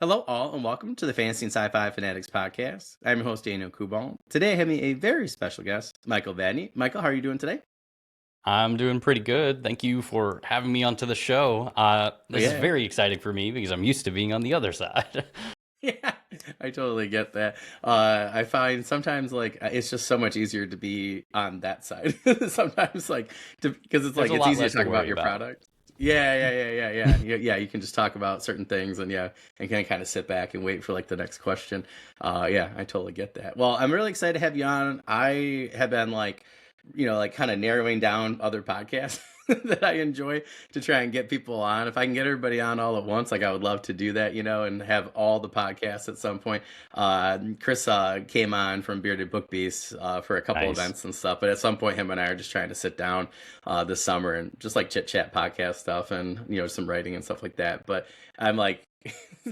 Hello, all, and welcome to the Fantasy and Sci-Fi Fanatics podcast. I'm your host, Daniel Coolbaugh. Today, I have me a very special guest, Michael Vadney. Michael, how are you doing today? I'm doing pretty good. Thank you for having me onto the show. Oh, This is yeah, very exciting for me because I'm used to being on the other side. yeah, I totally get that. I find sometimes it's just so much easier to be on that side. Sometimes because it's There's like a it's lot easier to less to talk about worry your about. product. Yeah. You can just talk about certain things and can kind of sit back and wait for like the next question. Yeah, I totally get that. Well, I'm really excited to have you on. I have been like kind of narrowing down other podcasts that I enjoy to try and get people on. If I can get everybody on all at once, like I would love to do that, and have all the podcasts at some point. Chris came on from Bearded Book Beast for a couple Nice. events and stuff, but at some point, him and I are just trying to sit down this summer and just like chit chat podcast stuff and some writing and stuff like that. But I'm like.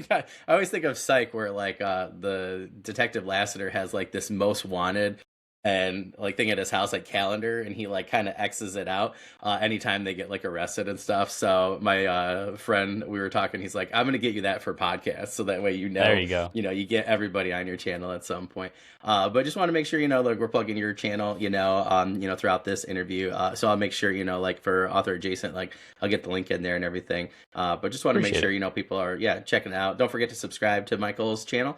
I always think of Psych where the detective Lassiter has like this most wanted and like thing at his house like calendar, and he like kind of X's it out anytime they get like arrested and stuff. So my friend, we were talking, he's like, I'm gonna get you that for podcasts so that way There you go. you get everybody on your channel at some point. But just want to make sure like we're plugging your channel throughout this interview. So I'll make sure like for author adjacent, like I'll get the link in there and everything. But just want to make Appreciate sure it. people are checking it out. Don't forget to subscribe to Michael's channel.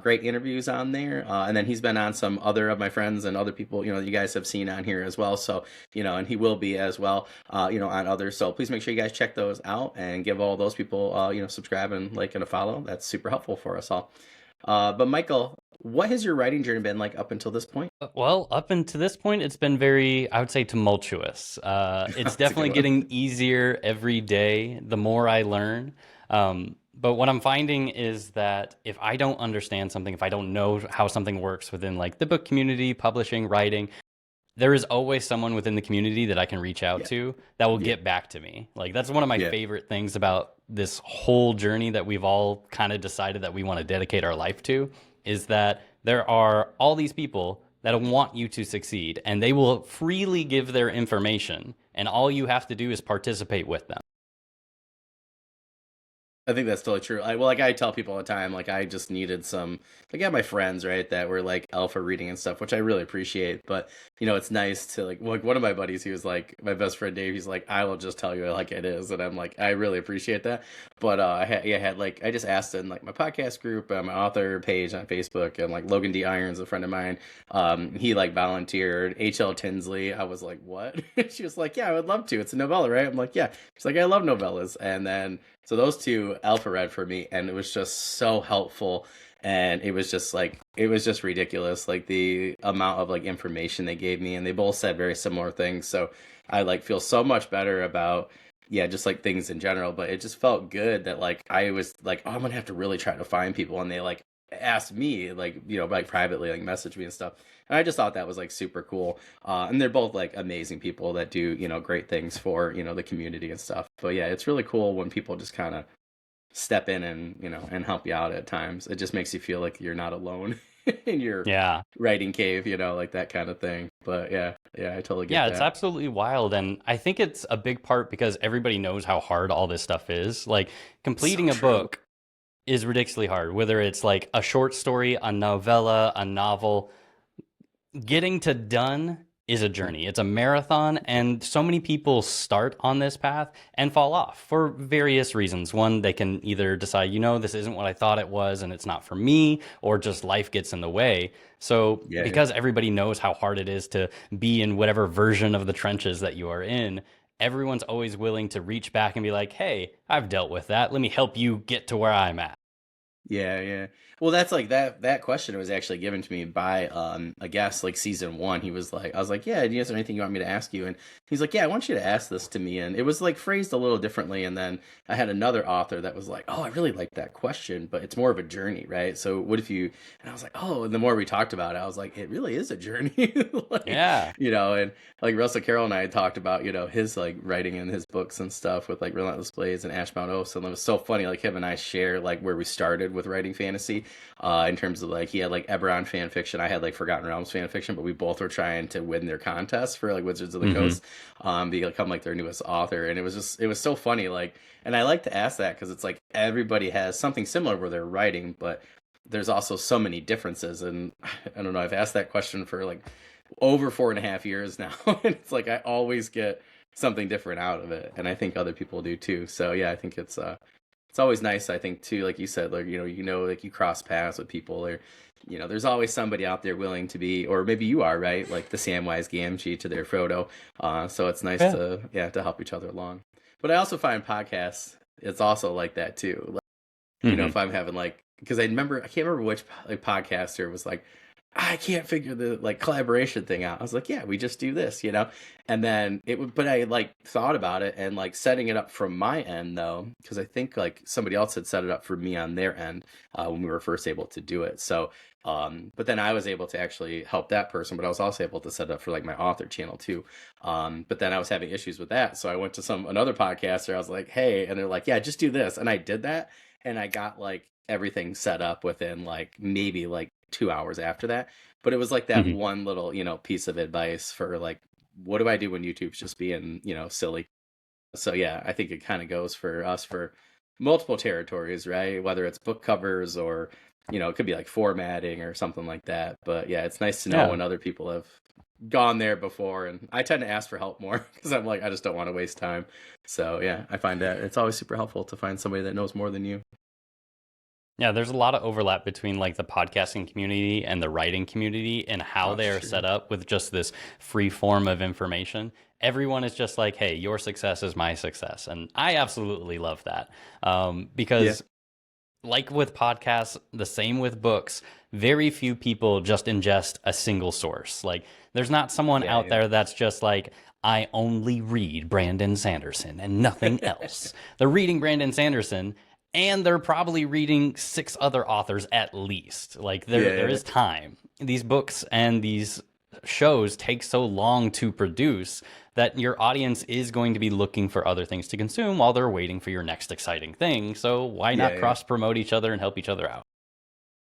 Great interviews on there, and then he's been on some other of my friends and other people you guys have seen on here as well. So and he will be as well on others. So please make sure you guys check those out and give all those people subscribe and like and a follow. That's super helpful for us all. But Michael, what has your writing journey been like up until this point? Well, up until this point, it's been very, I would say, tumultuous. It's That's a good definitely one. getting easier every day the more I learn. But what I'm finding is that if I don't understand something, if I don't know how something works within like the book community, publishing, writing, there is always someone within the community that I can reach out Yeah, to that will yeah, get back to me. Like that's one of my yeah. favorite things about this whole journey that we've all kind of decided that we want to dedicate our life to is that there are all these people that want you to succeed and they will freely give their information and all you have to do is participate with them. I think that's totally true. I tell people all the time, like I just needed some, like I have my friends, right, that were like alpha reading and stuff, which I really appreciate. But it's nice to like one of my buddies, he was like my best friend Dave. He's like, I will just tell you like it is, and I'm like, I really appreciate that. But I just asked in like my podcast group, my author page on Facebook, and like Logan D Irons, a friend of mine, he like volunteered. HL Tinsley, I was like, what? She was like, yeah, I would love to. It's a novella, right? I'm like, yeah. She's like, I love novellas, and then. So those two alpha read for me, and it was just so helpful, and it was just ridiculous, like the amount of like information they gave me, and they both said very similar things. So I like feel so much better about just like things in general. But it just felt good that like I was like, oh, I'm gonna have to really try to find people, and they like asked me like like privately like message me and stuff. And I just thought that was like super cool. And they're both like amazing people that do great things for the community and stuff. But yeah, it's really cool when people just kind of step in and and help you out at times. It just makes you feel like you're not alone in your Yeah. writing cave, like that kind of thing. But yeah, I totally get Yeah, it's that. absolutely wild. And I think it's a big part because everybody knows how hard all this stuff is. Like So completing a true. book is ridiculously hard, whether it's like a short story, a novella, a novel. Getting to done is a journey. It's a marathon, and so many people start on this path and fall off for various reasons. One, they can either decide, this isn't what I thought it was and it's not for me, or just life gets in the way. So, Yeah. because everybody knows how hard it is to be in whatever version of the trenches that you are in, everyone's always willing to reach back and be like, hey, I've dealt with that. Let me help you get to where I'm at. Yeah. Well, that's like that question was actually given to me by a guest like season one. He was like, I was like, yeah, do you have anything you want me to ask you? And he's like, yeah, I want you to ask this to me. And it was like phrased a little differently. And then I had another author that was like, oh, I really like that question, but it's more of a journey, right? So what if you? And I was like, oh. And the more we talked about it, I was like, it really is a journey, like Yeah. and like Russell Carroll and I had talked about his like writing in his books and stuff with like Relentless Blades and Ashbound Oaths, and it was so funny. Like him and I share like where we started with writing fantasy, in terms of like he had like Eberron fan fiction, I had like Forgotten Realms fan fiction, but we both were trying to win their contest for like Wizards of the Hmm. Coast, become like their newest author, and it was so funny. Like, and I like to ask that because it's like everybody has something similar where they're writing, but there's also so many differences. And I don't know, I've asked that question for like over 4.5 years now. And it's like I always get something different out of it. And I think other people do too. So yeah, I think it's always nice, I think, too, like you said, like, like you cross paths with people, or, there's always somebody out there willing to be, or maybe you are, right? Like the Samwise Gamgee to their Frodo. So it's nice Yeah. to, yeah, to help each other along. But I also find podcasts, it's also like that too. Like, Hmm. if I'm having like, because I can't remember which like podcaster was like, I can't figure the like collaboration thing out. I was like, yeah, we just do this. And then it would, but I like thought about it and like setting it up from my end though, because I think like somebody else had set it up for me on their end when we were first able to do it. So, but then I was able to actually help that person, but I was also able to set it up for like my author channel too. But then I was having issues with that. So I went to another podcaster. I was like, hey, and they're like, yeah, just do this. And I did that. And I got like everything set up within like maybe like 2 hours after that. But it was like that Hmm. one little, piece of advice for like, what do I do when YouTube's just being, silly? So yeah, I think it kind of goes for us for multiple territories, right? Whether it's book covers or, it could be like formatting or something like that. But yeah, it's nice to know Yeah. when other people have gone there before. And I tend to ask for help more because I'm like, I just don't want to waste time. So yeah, I find that it's always super helpful to find somebody that knows more than you. Yeah, there's a lot of overlap between like the podcasting community and the writing community and how Oh, they are sure. set up with just this free form of information. Everyone is just like, hey, your success is my success. And I absolutely love that. Yeah. Because like with podcasts, the same with books, very few people just ingest a single source. Like, there's not someone Yeah. out there that's just like, I only read Brandon Sanderson and nothing Yeah. else. They're reading Brandon Sanderson and they're probably reading six other authors at least. Like, there Yeah. is time. These books and these shows take so long to produce that your audience is going to be looking for other things to consume while they're waiting for your next exciting thing. So why Yeah. not Yeah. cross promote each other and help each other out?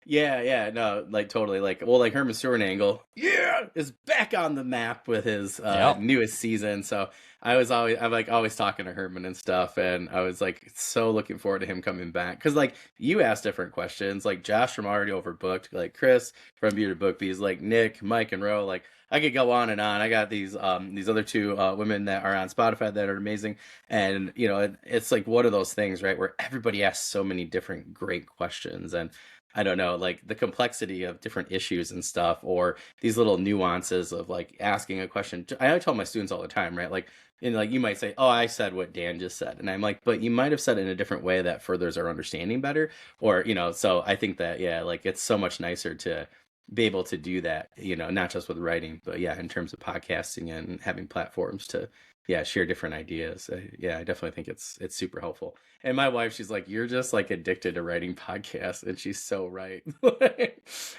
Yeah, yeah, no, like totally. Like, well, like Herman Sornagel, yeah, is back on the map with his Yep. newest season. So I'm like always talking to Herman and stuff, and I was like so looking forward to him coming back because like you asked different questions, like Josh from Already Overbooked, like Chris from Beauty Book Bees, like Nick, Mike, and Ro. Like I could go on and on. I got these other two women that are on Spotify that are amazing, and it's like one of those things, right, where everybody asks so many different great questions and. I don't know, like the complexity of different issues and stuff, or these little nuances of like asking a question. I tell my students all the time, right? Like, like you might say, "Oh, I said what Dan just said," and I'm like, "But you might have said it in a different way that furthers our understanding better." Or, so I think that yeah, like it's so much nicer to be able to do that, not just with writing, but yeah, in terms of podcasting and having platforms to yeah share different ideas. Yeah, I definitely think it's super helpful. And my wife, she's like, "You're just like addicted to writing podcasts," and she's so right.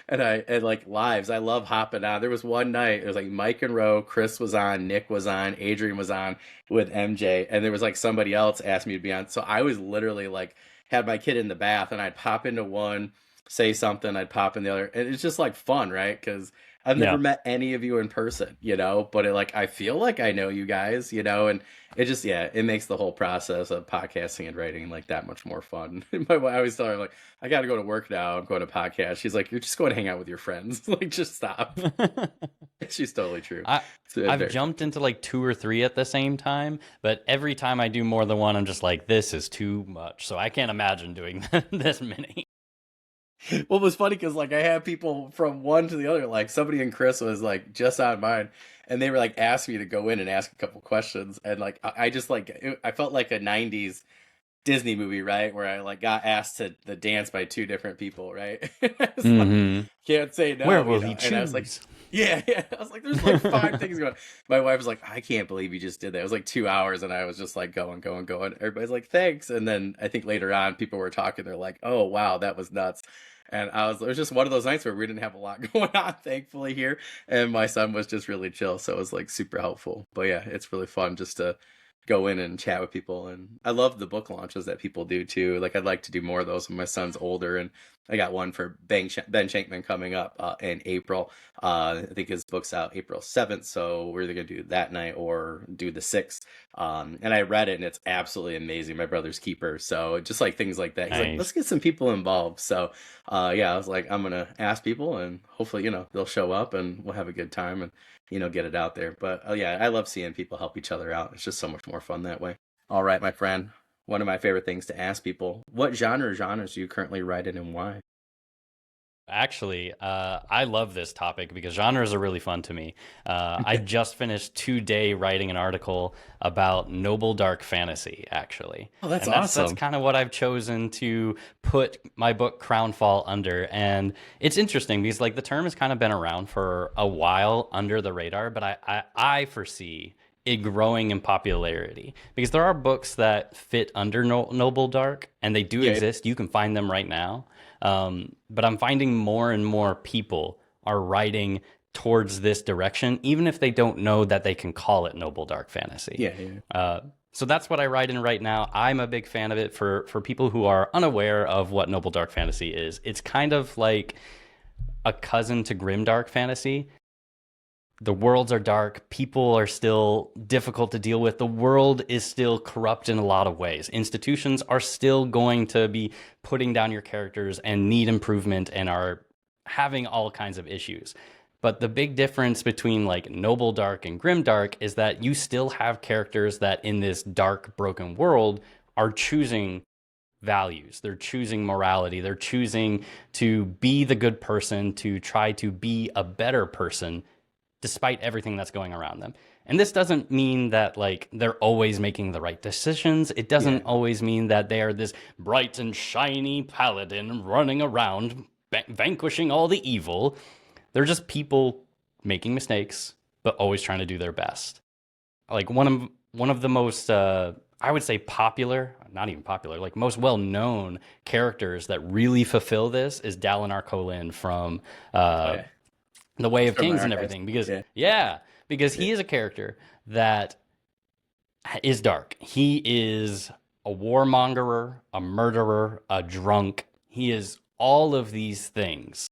And like lives, I love hopping on. There was one night, it was like Mike and Ro, Chris was on, Nick was on, Adrian was on with MJ, and there was like somebody else asked me to be on. So I was literally like had my kid in the bath, and I'd pop into one, say something, I'd pop in the other, and it's just like fun, right? Because I've never Yeah. met any of you in person, but like I feel like I know you guys, and it just yeah, it makes the whole process of podcasting and writing like that much more fun. My wife, I always tell her like, I got to go to work now. I'm going to podcast. She's like, you're just going to hang out with your friends. Like, just stop. She's totally true. I It's I've very jumped funny. into like two or three at the same time, but every time I do more than one, I'm just like, this is too much. So I can't imagine doing this many. What was funny because like I had people from one to the other. Like somebody and Chris was like just on mine, and they were like asked me to go in and ask a couple questions, and like I just like I felt like a '90s Disney movie, right? Where I like got asked to the dance by two different people, right? It's like Hmm. can't say Where no, will he And I was like, choose? yeah, yeah. I was like, there's like five things going. My wife was like, I can't believe you just did that. It was like 2 hours, and I was just like going, going, going. Everybody's like, thanks. And then I think later on, people were talking. They're like, oh wow, that was nuts. And it was just one of those nights where we didn't have a lot going on, thankfully here, and my son was just really chill, so it was like super helpful. But yeah, it's really fun just to go in and chat with people. And I love the book launches that people do too. Like I'd like to do more of those when my son's older. And I got one for Ben Shankman coming up in April. I think his book's out April 7th, so we're either gonna do that night or do the 6th. And I read it and it's absolutely amazing. My brother's keeper, so just like things like that. He's like, let's Nice. get some people involved. So yeah, I was like, I'm gonna ask people, and hopefully, they'll show up and we'll have a good time and get it out there. But yeah, I love seeing people help each other out. It's just so much more fun that way. All right, my friend. One of my favorite things to ask people: what genres do you currently write in, and why? Actually, I love this topic because genres are really fun to me. I just finished today writing an article about noble dark fantasy, actually, Oh, that's and that's awesome. kind of what I've chosen to put my book Crownfall under. And it's interesting because like the term has kind of been around for a while under the radar, but I foresee it growing in popularity because there are books that fit under noble dark, and they do Yeah, exist. You can find them right now. But I'm finding more and more people are writing towards this direction, even if they don't know that they can call it noble dark fantasy. yeah, yeah. Uh, so that's what I write in right now. I'm a big fan of it for people who are unaware of what noble dark fantasy is. It's kind of like a cousin to grim dark fantasy. The worlds are dark, people are still difficult to deal with, the world is still corrupt in a lot of ways, institutions are still going to be putting down your characters and need improvement and are having all kinds of issues. But the big difference between like noble dark and grim dark is that you still have characters that in this dark broken world are choosing values, they're choosing morality, they're choosing to be the good person, to try to be a better person despite everything that's going around them. And this doesn't mean that like they're always making the right decisions. It Yeah. doesn't always mean that they are this bright and shiny paladin running around vanquishing all the evil. They're just people making mistakes but always trying to do their best. Like one of the most I would say popular, not even popular, like most well-known characters that really fulfill this is Dalinar Kholin from Oh uh, yeah. the Way of From my Kings and archives. everything because Yeah, yeah, because yeah, he is a character that is dark. He is a warmongerer, a murderer, a drunk. He is all of these things.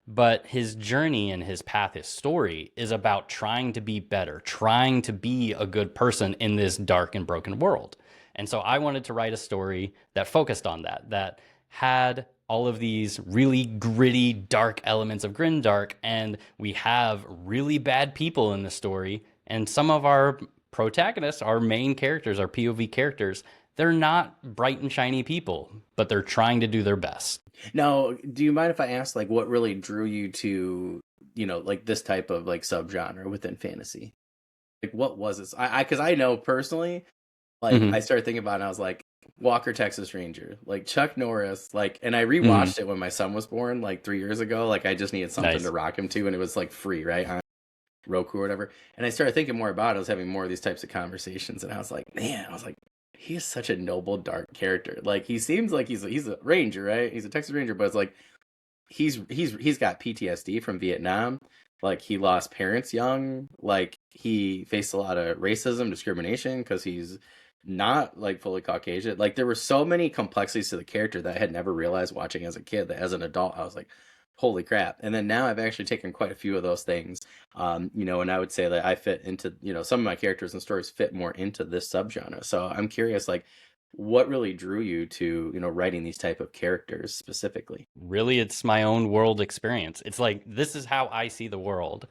But his journey and his path, his story is about trying to be better, trying to be a good person in this dark and broken world. And so I wanted to write a story that focused on that, that had all of these really gritty, dark elements of grimdark, and we have really bad people in the story. And some of our protagonists, our main characters, our POV characters, they're not bright and shiny people, but they're trying to do their best. Now, do you mind if I ask, like, what really drew you to, like this type of like subgenre within fantasy? Like, what was this? Because I know personally, like, I Hmm. started thinking about it and I was like, Walker, Texas Ranger, like Chuck Norris, like, and I Hmm. rewatched it when my son was born, like 3 years ago. Like, I just needed something to Nice. rock him to, and it was like free, right, on Roku or whatever. And I started thinking more about it. I was having more of these types of conversations, and I was like, man, I was like, he is such a noble, dark character. Like, he seems like he's a ranger, right? He's a Texas Ranger, but it's like he's got PTSD from Vietnam. Like he lost parents young. Like he faced a lot of racism, discrimination because he's not like fully Caucasian. Like there were so many complexities to the character that I had never realized watching as a kid. That as an adult, I was like, "Holy crap!" And then now I've actually taken quite a few of those things, and I would say that I fit into some of my characters and stories fit more into this subgenre. So I'm curious, like, what really drew you to writing these type of characters specifically? Really, it's my own world experience. It's like, this is how I see the world.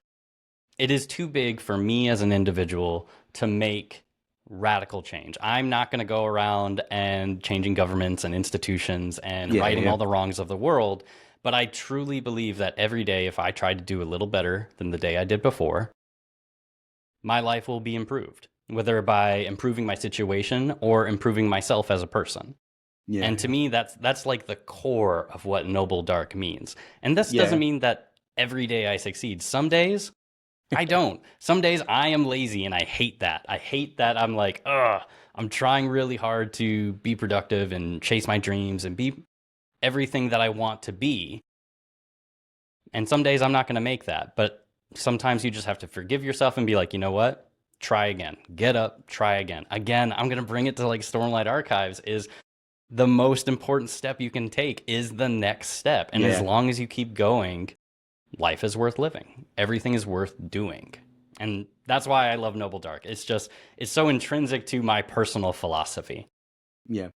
It is too big for me as an individual to make radical change. I'm not going to go around and changing governments and institutions and Yeah, righting yeah. all the wrongs of the world. But I truly believe that every day, if I try to do a little better than the day I did before, my life will be improved, whether by improving my situation or improving myself as a person. Yeah, And to yeah. me, that's like the core of what noble dark means. And this doesn't Yeah. mean that every day I succeed. Some days I don't. Some days I am lazy and I hate that. I hate that I'm like, ugh, I'm trying really hard to be productive and chase my dreams and be everything that I want to be. And some days I'm not going to make that. But sometimes you just have to forgive yourself and be like, you know what? try again. Get up, try again. Again, I'm going to bring it to like Stormlight Archives is the most important step you can take is the next step. And as Yeah. long as you keep going, life is worth living. Everything is worth doing. And that's why I love Noble Dark. It's just, it's so intrinsic to my personal philosophy. Yeah.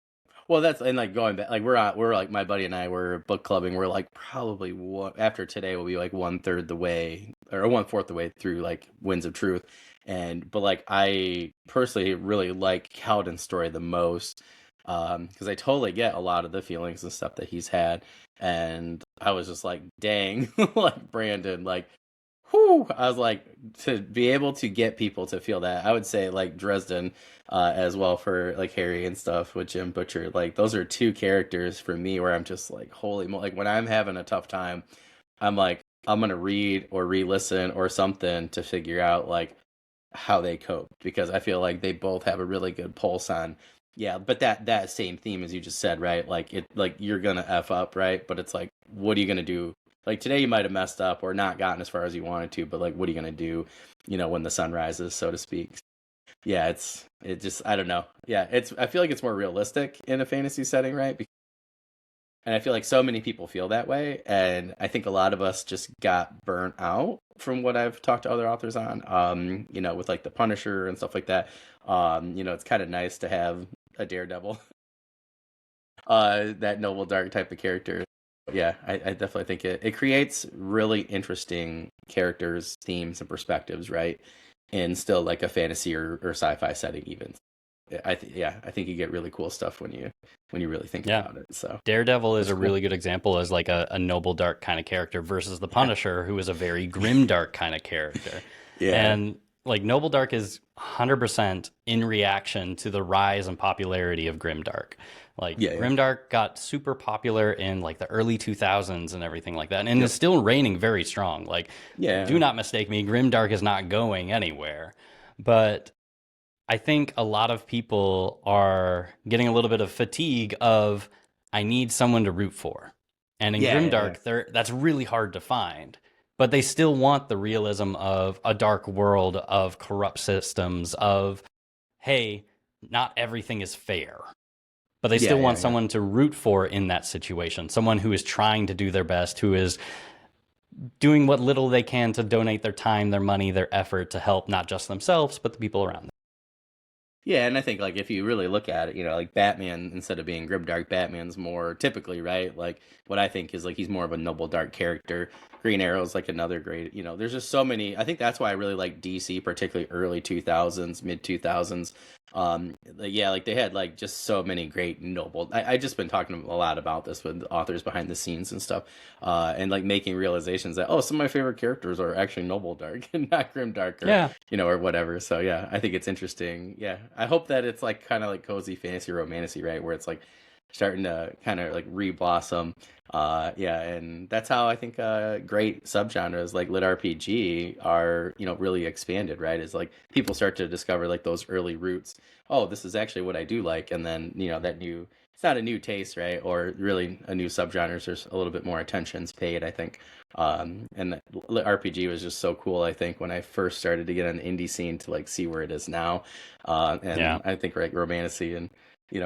Well, that's and like going back, like we're like my buddy and I were book clubbing. We're like probably after today we'll be like one third the way or one fourth the way through like Winds of Truth, and but like I personally really like Cowden's story the most, because I totally get a lot of the feelings and stuff that he's had, and I was just like, dang, like Brandon, like whew, I was like, to be able to get people to feel that, I would say like Dresden, as well for like Harry and stuff with Jim Butcher. Like those are two characters for me where I'm just like, holy mo! Like when I'm having a tough time, I'm like, I'm gonna read or re-listen or something to figure out like how they cope because I feel like they both have a really good pulse on. Yeah, but that same theme as you just said, right? Like it, like you're gonna f up, right? But it's like, what are you gonna do? Like today, you might have messed up or not gotten as far as you wanted to, but like, what are you gonna do? When the sun rises, so to speak. Yeah, it just I don't know. Yeah, I feel like it's more realistic in a fantasy setting, right? And I feel like so many people feel that way, and I think a lot of us just got burnt out from what I've talked to other authors on. With like the Punisher and stuff like that. It's kind of nice to have a Daredevil, that noble dark type of character. Yeah, I definitely think it creates really interesting characters, themes, and perspectives, right? And still like a fantasy or sci-fi setting, even. I think you get really cool stuff when you really think Yeah. about it. So Daredevil is that's a cool. really good example as like a noble dark kind of character versus the Yeah, Punisher, who is a very grim dark kind of character. yeah, And like noble dark is 100% in reaction to the rise and popularity of grimdark. Like yeah, yeah, grimdark got super popular in like the early 2000s and everything like that, and yep, is still reigning very strong. Like, do yeah, not mistake me, grimdark is not going anywhere. But I think a lot of people are getting a little bit of fatigue of I need someone to root for. And in yeah, yeah, yeah, Grimdark, that's really hard to find. But they still want the realism of a dark world of corrupt systems of hey, not everything is fair. But they yeah, still want yeah, yeah. someone to root for in that situation, someone who is trying to do their best, who is doing what little they can to donate their time, their money, their effort to help not just themselves, but the people around them. Yeah, and I think like if you really look at it, like Batman instead of being grimdark, Batman's more typically right. Like what I think is like he's more of a noble dark character. Green Arrow's like another great. There's just so many. I think that's why I really like DC, particularly early 2000s, mid 2000s. Yeah, like they had like just so many great noble. I just been talking a lot about this with authors behind the scenes and stuff, and like making realizations that some of my favorite characters are actually noble dark and not grim dark Yeah. or whatever. So yeah, I think it's interesting. Yeah, I hope that it's like kind of like cozy fantasy romantasy, right? Where it's like starting to kind of like re-blossom. Yeah, and that's how I think great subgenres like lit RPG are, really expanded, right? Is like people start to discover like those early roots. Oh, this is actually what I do like, and then that new. It's not a new taste, right? Or really a new subgenres. There's a little bit more attention's paid, I think. And RPG was just so cool. I think when I first started to get on the indie scene to like see where it is now, Yeah. and I think like romantasy and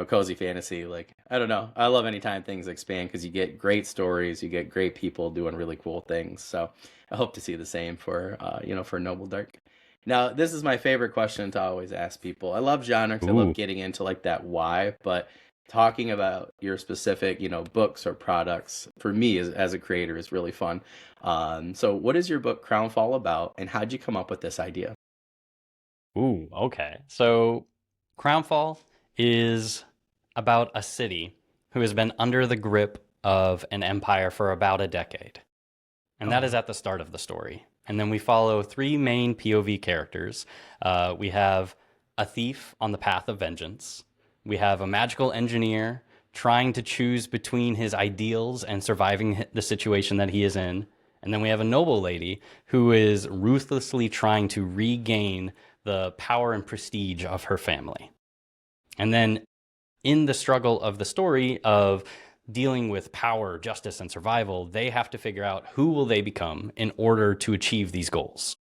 cozy fantasy. Like I don't know, I love anytime things expand because you get great stories, you get great people doing really cool things. So I hope to see the same for for Noble Dark. Now this is my favorite question to always ask people. I love genre 'cause I love Ooh. getting into like that why, but talking about your specific books or products for me as a creator is really fun. So what is your book Crownfall about, and how'd you come up with this idea? Ooh, okay. So Crownfall is about a city who has been under the grip of an empire for about a decade. And that is Oh, at the start of the story. And then we follow three main POV characters. We have a thief on the path of vengeance. We have a magical engineer trying to choose between his ideals and surviving the situation that he is in. And then we have a noble lady who is ruthlessly trying to regain the power and prestige of her family. And then in the struggle of the story of dealing with power, justice, and survival, they have to figure out who will they become in order to achieve these goals.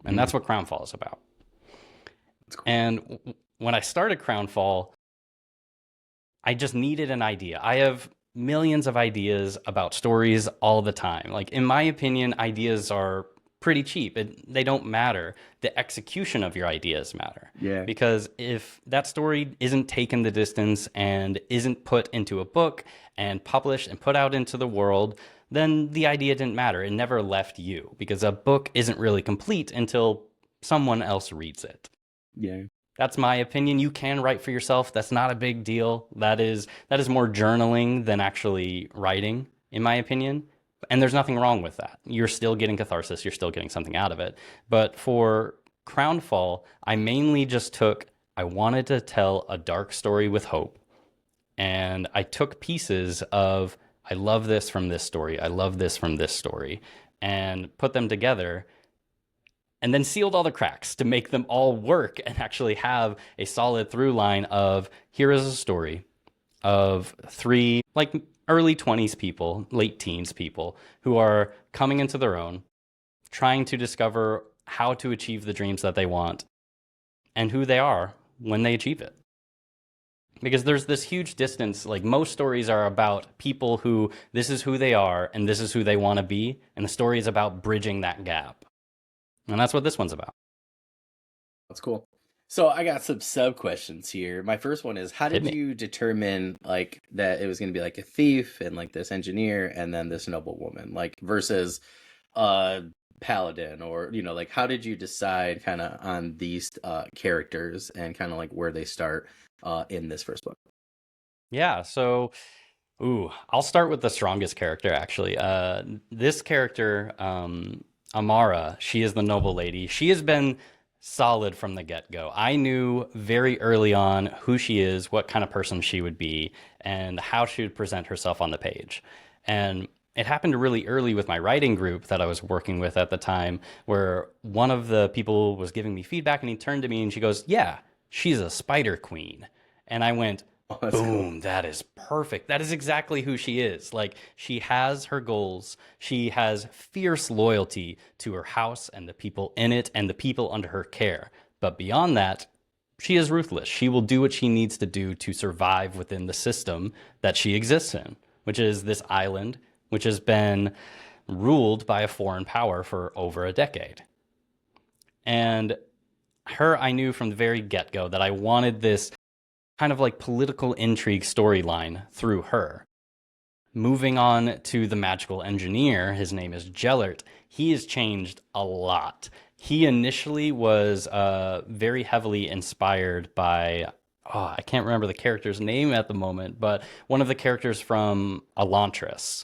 And mm, that's what Crownfall is about. It's cool. And when I started Crownfall, I just needed an idea. I have millions of ideas about stories all the time. Like, in my opinion, ideas are pretty cheap. They don't matter. The execution of your ideas matter. Yeah. Because if that story isn't taken the distance and isn't put into a book and published and put out into the world, then the idea didn't matter. It never left you, because a book isn't really complete until someone else reads it. Yeah. That's my opinion. You can write for yourself. That's not a big deal. That is more journaling than actually writing, in my opinion. And there's nothing wrong with that. You're still getting catharsis. You're still getting something out of it. But for Crownfall, I mainly just I wanted to tell a dark story with hope. And I took pieces of, I love this from this story, I love this from this story, and put them together, and then sealed all the cracks to make them all work and actually have a solid through line of, here is a story of three like early 20s people, late teens people who are coming into their own, trying to discover how to achieve the dreams that they want and who they are when they achieve it. Because there's this huge distance. Like, most stories are about people who, this is who they are and this is who they want to be, and the story is about bridging that gap. And that's what this one's about. That's cool. So I got some sub questions here. My first one is, how Hit did me. you determine like that it was going to be like a thief and like this engineer and then this noblewoman, like versus paladin, or like how did you decide kind of on these characters and kind of like where they start in this first book? Yeah, so I'll start with the strongest character, actually. This character, Amara, she is the noble lady. She has been solid from the get-go. I knew very early on who she is, what kind of person she would be, and how she would present herself on the page. And it happened really early with my writing group that I was working with at the time, where one of the people was giving me feedback, and he turned to me and she goes, "Yeah, she's a spider queen." And I went, Oh, that's cool. boom, that is perfect. That is exactly who she is. Like, she has her goals. She has fierce loyalty to her house and the people in it and the people under her care. But beyond that, she is ruthless. She will do what she needs to do to survive within the system that she exists in, which is this island, which has been ruled by a foreign power for over a decade. And her, I knew from the very get-go that I wanted this kind of like political intrigue storyline through her. Moving on to the magical engineer, his name is Gellert. He has changed a lot. He initially was very heavily inspired by, I can't remember the character's name at the moment, but one of the characters from Elantris,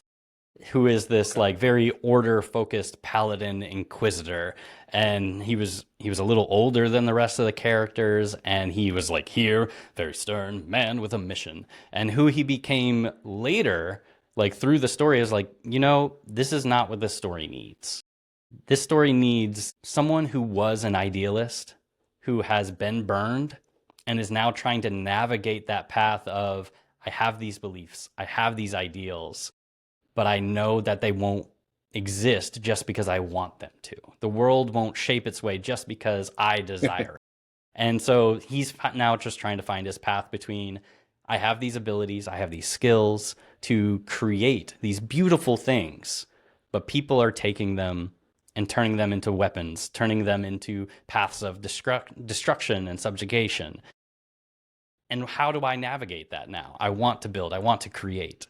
who is this Okay. like very order focused paladin inquisitor. And he was a little older than the rest of the characters, and he was like, here, very stern man with a mission. And who he became later, like through the story, is like, this is not what this story needs. This story needs someone who was an idealist, who has been burned and is now trying to navigate that path of, I have these beliefs, I have these ideals, but I know that they won't exist just because I want them to. The world won't shape its way just because I desire it. And so he's now just trying to find his path between, I have these abilities, I have these skills to create these beautiful things, but people are taking them and turning them into weapons, turning them into paths of destruction and subjugation. And how do I navigate that now? I want to build, I want to create,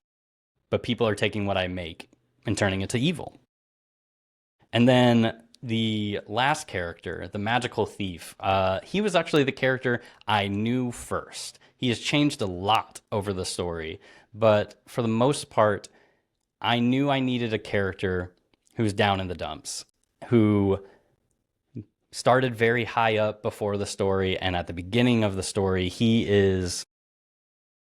but people are taking what I make and turning it to evil. And then the last character, the magical thief, he was actually the character I knew first. He has changed a lot over the story, but for the most part, I knew I needed a character who's down in the dumps, who started very high up before the story, and at the beginning of the story, he is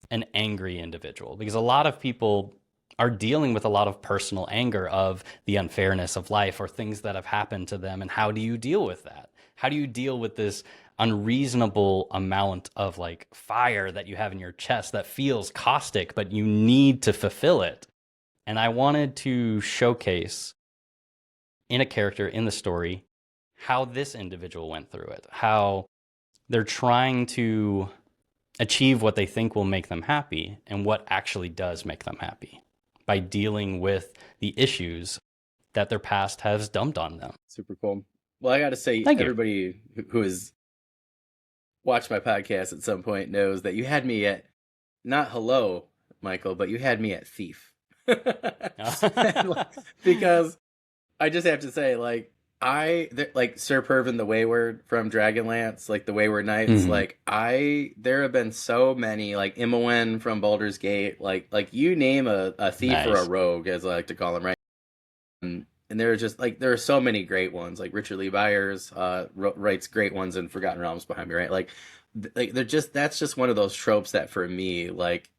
an angry individual, because a lot of people are dealing with a lot of personal anger of the unfairness of life or things that have happened to them. And how do you deal with that? How do you deal with this unreasonable amount of like fire that you have in your chest that feels caustic, but you need to fulfill it? And I wanted to showcase in a character in the story how this individual went through it, how they're trying to achieve what they think will make them happy and what actually does make them happy by dealing with the issues that their past has dumped on them. Super cool. Well, I got to say, Thank you. everybody who has watched my podcast at some point knows that you had me at not hello, Michael, but you had me at thief. Because I just have to say, like, like Sir Pervin the Wayward from Dragonlance, like the Wayward Knights, Mhm. like there have been so many, like Imoen from Baldur's Gate, like you name a thief or a Nice. rogue, as I like to call them, right? And there are just like there are so many great ones, like Richard Lee Byers writes great ones in Forgotten Realms behind me, right? Like they're just that's just one of those tropes that for me, like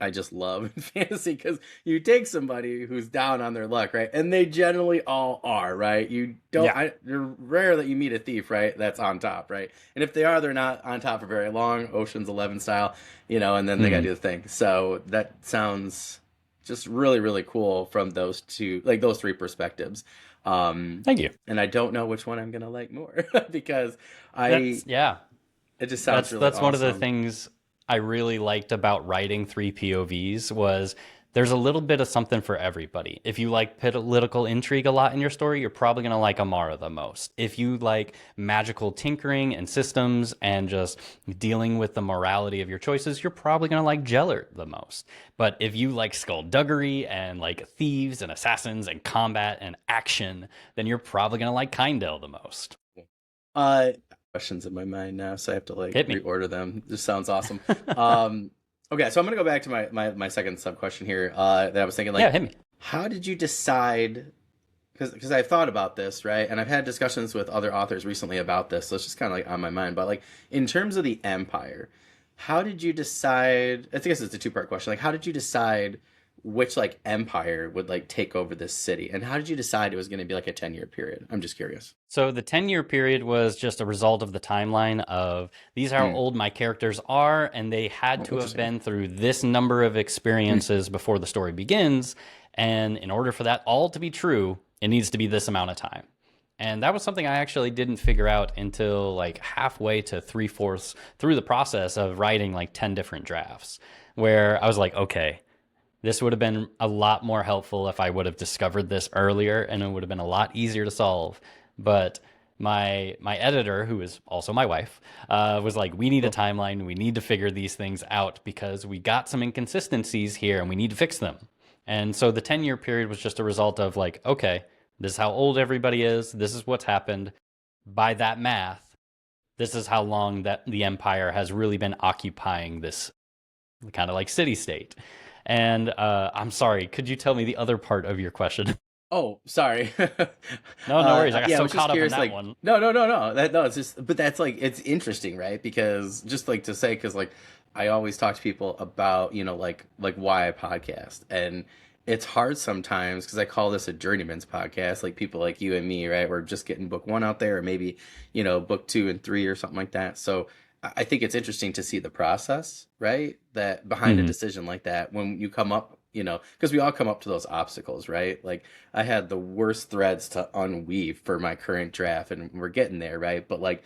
I just love in fantasy because you take somebody who's down on their luck, right? And they generally all are, right? You don't, Yeah. you're rare that you meet a thief, right? That's on top, right? And if they are, they're not on top for very long, Ocean's 11 style, and then they got to Mhm. do the thing. So that sounds just really, really cool from those two, like those three perspectives. Thank you. And I don't know which one I'm gonna like more because That's yeah. it just sounds That's really that's one of the awesome. things I really liked about writing three POVs was there's a little bit of something for everybody. If you like political intrigue a lot in your story, you're probably going to like Amara the most. If you like magical tinkering and systems and just dealing with the morality of your choices, you're probably going to like Jellert the most. But if you like skullduggery and like thieves and assassins and combat and action, then you're probably going to like Kindell the most. Uh, questions in my mind now, so I have to like Hit me. reorder them. This sounds awesome. Um, okay, so I'm gonna go back to my second sub question here. That I was thinking Yeah, like, hit me. how did you decide? Because I've thought about this, right, and I've had discussions with other authors recently about this, so it's just kind of like on my mind. But like in terms of the Empire, how did you decide? I guess it's a two-part question. Like, how did you decide which like empire would like take over this city, and how did you decide it was going to be like a 10-year period? I'm just curious. So the 10-year period was just a result of the timeline of these are how Hmm. old my characters are, and they had Oh, to have interesting. been through this number of Hmm. experiences before the story begins. And in order for that all to be true, it needs to be this amount of time. And that was something I actually didn't figure out until like halfway to three-fourths through the process of writing like 10 different drafts, where I was like, okay, this would have been a lot more helpful if I would have discovered this earlier, and it would have been a lot easier to solve. But my editor, who is also my wife, was like, "We need a Cool. timeline. We need to figure these things out because we got some inconsistencies here, and we need to fix them." And so the 10-year period was just a result of like, okay, this is how old everybody is. This is what's happened. By that math, this is how long that the empire has really been occupying this kind of like city state. And I'm sorry, could you tell me the other part of your question? Oh, sorry. No, no worries. I got Yeah, I so was just caught up in curious. that Like, one. no. That no, it's just, but that's like it's interesting, right? Because just like to say, because like I always talk to people about like why I podcast, and it's hard sometimes because I call this a journeyman's podcast, like people like you and me, right? We're just getting book one out there, or maybe book two and three or something like that. So I think it's interesting to see the process, right? That behind a Hmm. decision like that when you come up, because we all come up to those obstacles, right? Like I had the worst threads to unweave for my current draft, and we're getting there, right? But like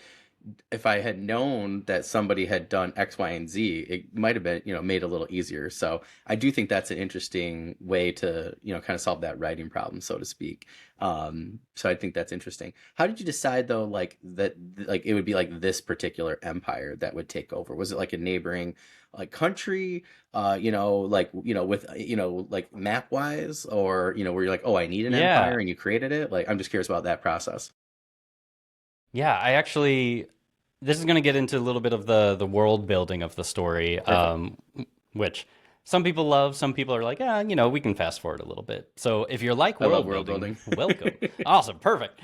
if I had known that somebody had done X, Y, and Z, it might have been, made a little easier. So I do think that's an interesting way to, kind of solve that writing problem, so to speak. So I think that's interesting. How did you decide though, like that, like it would be like this particular empire that would take over? Was it like a neighboring like country, like, with, like map wise, or, where you're like, oh, I need an Yeah. empire and you created it? Like, I'm just curious about that process. Yeah, I actually this is going to get into a little bit of the world building of the story, Perfect. which some people love, some people are like, yeah, we can fast forward a little bit. So if you like I love world world building, building. welcome. Awesome, perfect.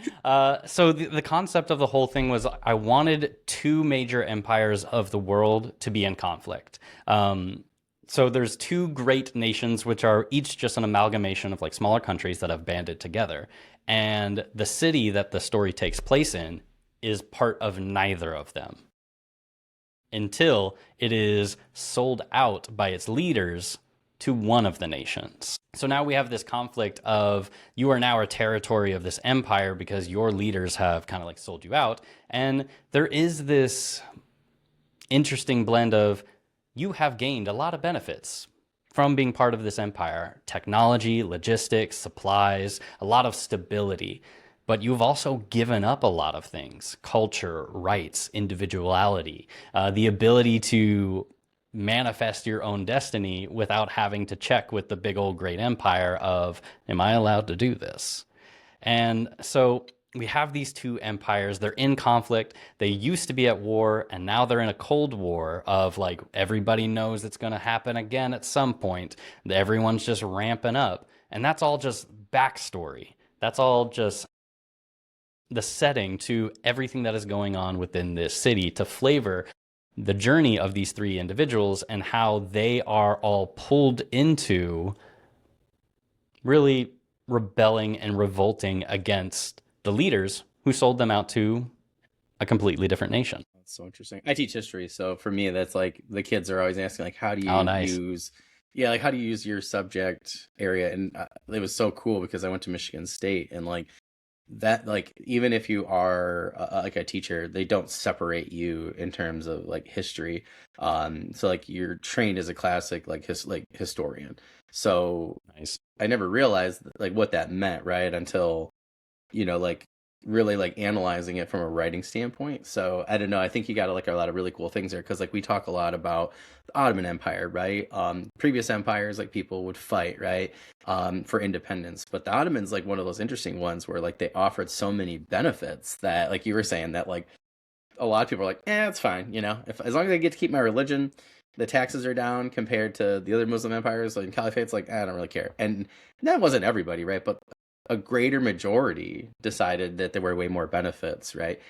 So the concept of the whole thing was I wanted two major empires of the world to be in conflict. So there's two great nations, which are each just an amalgamation of like smaller countries that have banded together. And the city that the story takes place in is part of neither of them until it is sold out by its leaders to one of the nations. So now we have this conflict of you are now a territory of this empire because your leaders have kind of like sold you out. And there is this interesting blend of you have gained a lot of benefits from being part of this empire: technology, logistics, supplies, a lot of stability. But you've also given up a lot of things: culture, rights, individuality, the ability to manifest your own destiny without having to check with the big old great empire of, am I allowed to do this? And so we have these two empires. They're in conflict. They used to be at war, and now they're in a cold war of like everybody knows it's going to happen again at some point. Everyone's just ramping up. And that's all just backstory. That's all just the setting to everything that is going on within this city to flavor the journey of these three individuals and how they are all pulled into really rebelling and revolting against the leaders who sold them out to a completely different nation. That's so interesting. I teach history, so for me, that's like the kids are always asking, like, how do Oh, you nice. use, yeah, like how do you use your subject area? And it was so cool because I went to Michigan State, and like that, like even if you are like a teacher, they don't separate you in terms of like history. So like you're trained as a classic like historian. So Nice. I never realized like what that meant, right? Until like really like analyzing it from a writing standpoint. So I don't know. I think you got like a lot of really cool things there because like we talk a lot about the Ottoman Empire, right? Previous empires, like people would fight, right, for independence. But the Ottomans, like one of those interesting ones where like they offered so many benefits that, like you were saying, that like a lot of people are like, it's fine, if as long as I get to keep my religion. The taxes are down compared to the other Muslim empires, like caliphates. Like, I don't really care, and that wasn't everybody, right? But a greater majority decided that there were way more benefits, right?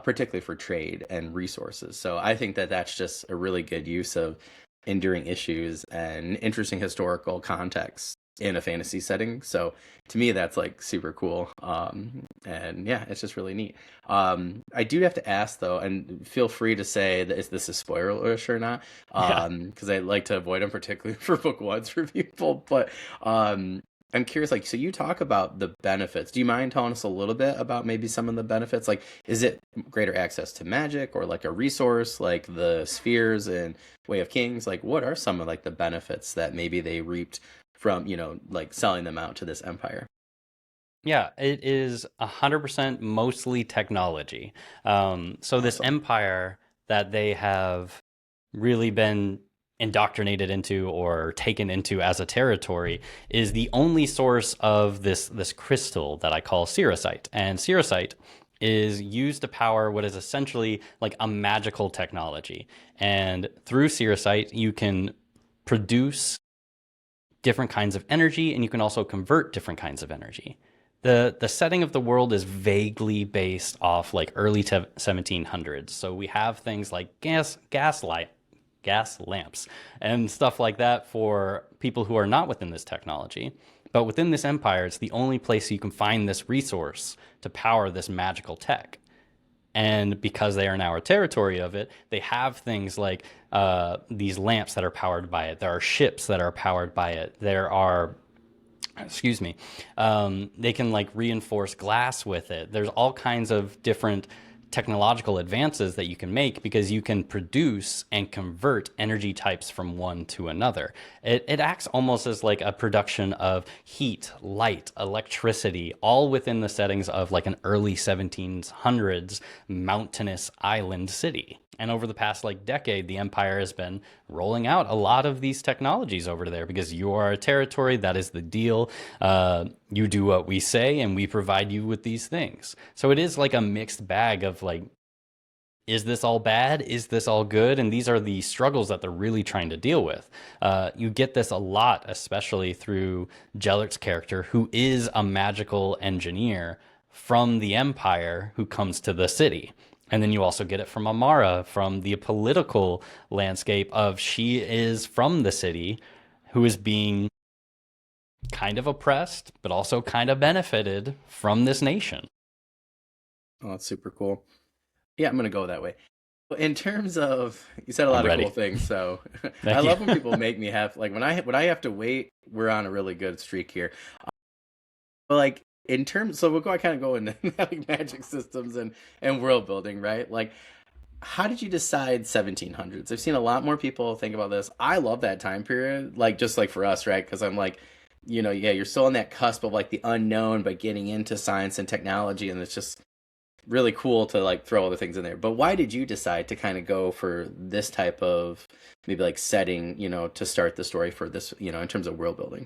Particularly for trade and resources. So I think that that's just a really good use of enduring issues and interesting historical context in a fantasy setting. So to me, that's like super cool. And yeah, it's just really neat. I do have to ask though, and feel free to say that if this is spoilerish or not, Yeah. because I like to avoid them, particularly for book ones for people. But I'm curious, like, so you talk about the benefits. Do you mind telling us a little bit about maybe some of the benefits? Like, is it greater access to magic or like a resource like the spheres and Way of Kings? Like, what are some of like the benefits that maybe they reaped from, like selling them out to this empire? Yeah, it is 100% mostly technology. So this Awesome. empire that they have really been indoctrinated into or taken into as a territory is the only source of this crystal that I call Cirrusite. And Cirrusite is used to power what is essentially like a magical technology. And through Cirrusite, you can produce different kinds of energy, and you can also convert different kinds of energy. The setting of the world is vaguely based off like early 1700s. So we have things like gas lamps and stuff like that for people who are not within this technology. But within this empire, it's the only place you can find this resource to power this magical tech. And because they are now a territory of it, they have things like these lamps that are powered by it. There are ships that are powered by it. There are, excuse me, they can like reinforce glass with it. There's all kinds of different technological advances that you can make because you can produce and convert energy types from one to another. It acts almost as like a production of heat, light, electricity, all within the settings of like an early 1700s mountainous island city. And over the past like decade, the empire has been rolling out a lot of these technologies over there because you are a territory. That is the deal. You do what we say, and we provide you with these things. So it is like a mixed bag of like, is this all bad? Is this all good? And these are the struggles that they're really trying to deal with. You get this a lot, especially through Jellert's character, who is a magical engineer from the Empire who comes to the city. And then you also get it from Amara, from the political landscape of she is from the city, who is being kind of oppressed, but also kind of benefited from this nation. Oh, that's super cool. Yeah, I'm gonna go that way. In terms of, you said a I'm lot of cool ready. things, so I Thank you. love when people make me have like when I have to wait. We're on a really good streak here. But like in terms, so we'll go. I kind of go into like magic systems and world building, right? Like how did you decide 1700s? I've seen a lot more people think about this. I love that time period, like just like for us, right? Because I'm like, yeah, you're still on that cusp of like the unknown, but getting into science and technology, and it's just really cool to like throw all the things in there. But why did you decide to kind of go for this type of maybe like setting, to start the story for this, in terms of world building?